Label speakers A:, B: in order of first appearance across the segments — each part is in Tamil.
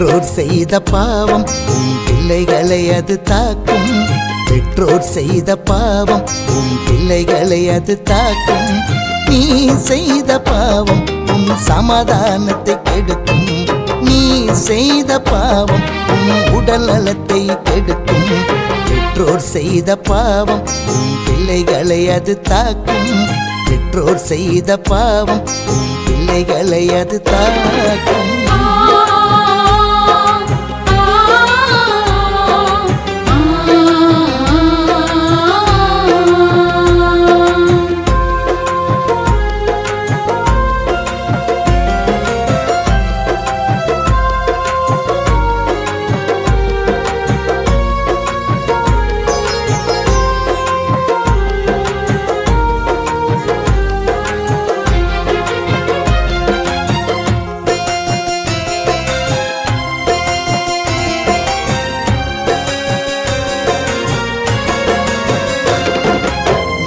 A: பெற்றோர் செய்த பாவம் உன் பிள்ளைகளை அது தாக்கும். பெற்றோர் செய்த பாவம் உன் பிள்ளைகளை அது தாக்கும். நீ செய்த பாவம் உன் சமாதானத்தை கெடுக்கும். நீ செய்த பாவம் உன் உடல் நலத்தை கெடுக்கும். பெற்றோர் செய்த பாவம் உன் பிள்ளைகளை அது தாக்கும். பெற்றோர் செய்த பாவம் உன் பிள்ளைகளை அது தாக்கும்.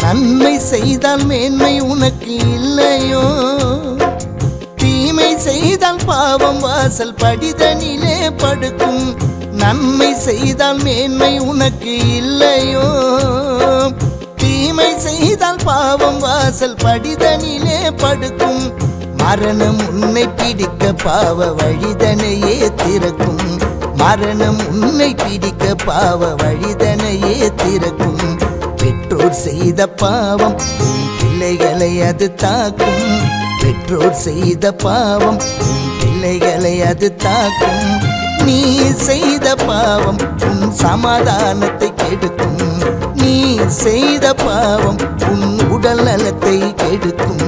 A: நன்மை செய்தால் மேன்மை உனக்கு இல்லையோ? தீமை செய்தால் பாவம் வாசல் படிதனிலே படுக்கும். நன்மை செய்தால் மேன்மை உனக்கு இல்லையோ? தீமை செய்தால் பாவம் வாசல் படிதனிலே படுக்கும். மரணம் உன்னை பிடிக்க பாவ வழிதனையே திறக்கும். மரணம் உன்னை பிடிக்க பாவ வழிதனையே திறக்கும். பெற்றோர் செய்த பாவம் உன் பிள்ளைகளை அது தாக்கும். பெற்றோர் செய்த பாவம் உன் பிள்ளைகளை அது தாக்கும். நீ செய்த பாவம் உன் சமாதானத்தை கெடுக்கும். நீ செய்த பாவம் உன் உடல் நலத்தை கெடுக்கும்.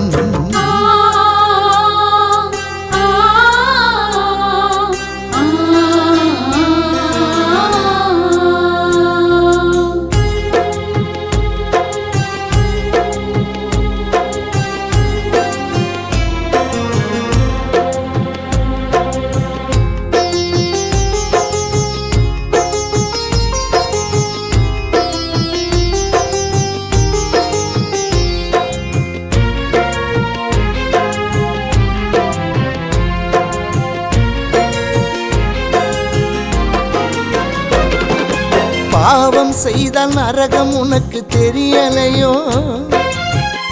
A: பாவம் செய்தால் நரகம் உனக்கு தெரியலையோ?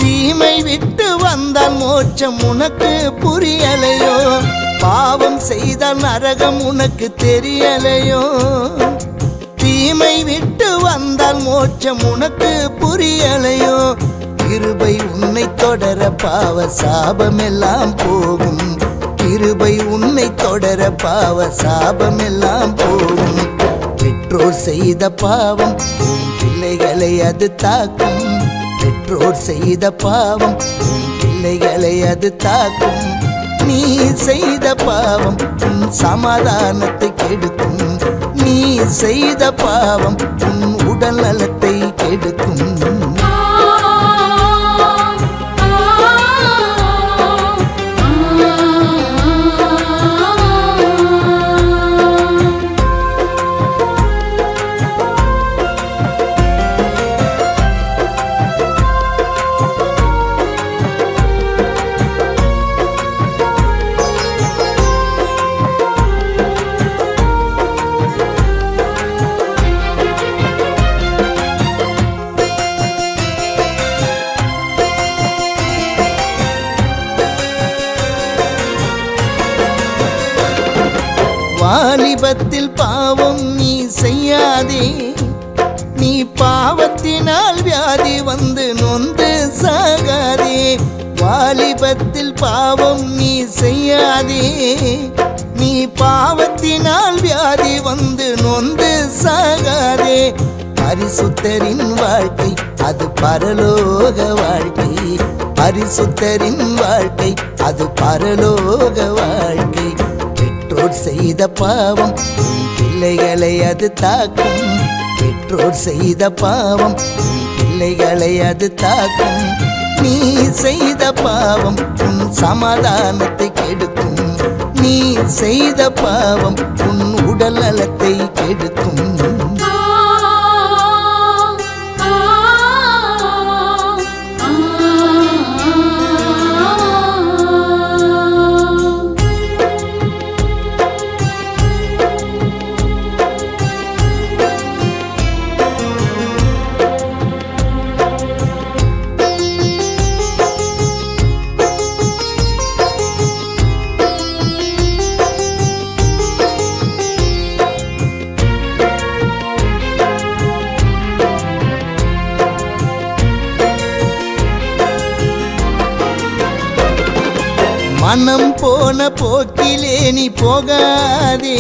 A: தீமை விட்டு வந்தால் மோட்சம் உனக்கு புரியலையோ? பாவம் செய்தால் நரகம் உனக்கு தெரியலையோ? தீமை விட்டு வந்தால் மோட்சம் உனக்கு புரியலையோ? கிருபை உன்னை தொடர பாவ சாபமெல்லாம் போகும். கிருபை உன்னை தொடர பாவ சாபமெல்லாம் போகும். பெற்றோர் செய்த பாவம் உன் பிள்ளைகளை அது தாக்கும். பெற்றோர் செய்த பாவம் உன் பிள்ளைகளை அது தாக்கும். நீ செய்த பாவம் உன் சமாதானத்தை கெடுக்கும். நீ செய்த பாவம் உன் உடல் நலத்தை கெடுக்கும். வாலிபத்தில் பாவம் நீ செய்யாதே. நீ பாவத்தினால் வியாதி வந்து நொந்து சாகாதே. வாலிபத்தில் பாவம் நீ செய்யாதே. நீ பாவத்தினால் வியாதி வந்து நொந்து சாகாதே. பரிசுத்தரின் வாழ்க்கை அது பரலோக வாழ்க்கை. பரிசுத்தரின் வாழ்க்கை அது பரலோக வாழ்க்கை. பெற்றோர் செய்த பாவம் உன் பிள்ளைகளை அது தாக்கும். பெற்றோர் செய்த பாவம் உன் பிள்ளைகளை அது தாக்கும். நீ செய்த பாவம் உன் சமாதானத்தை கெடுக்கும். நீ செய்த பாவம் உன் உடல் நலத்தை கெடுக்கும். மனம் போன போக்கிலே நீ போகாதே,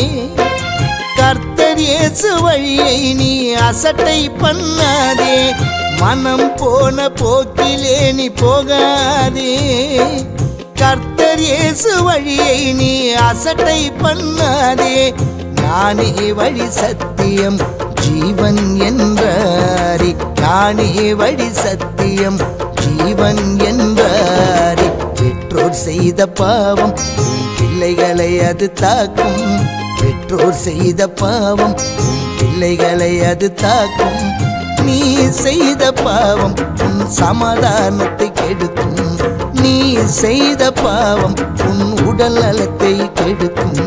A: கர்த்தர் இயேசு வழியை நீ அசட்டை பண்ணாதே. மனம் போன போக்கிலே நீ போகாதே, கர்த்தர் இயேசு வழியை நீ அசட்டை பண்ணாதே. நானே வழி சத்தியம் ஜீவன் என்றாரே, நானே வழி சத்தியம் ஜீவன் என்றாரே. பெற்றோர் செய்த பாவம் பிள்ளைகளை அது தாக்கும், பெற்றோர் செய்த பாவம் பிள்ளைகளை அது தாக்கும். நீ செய்த பாவம் உன் சமாதானத்தை கெடுக்கும், நீ செய்த பாவம் உன் உடல் நலத்தை கெடுக்கும்.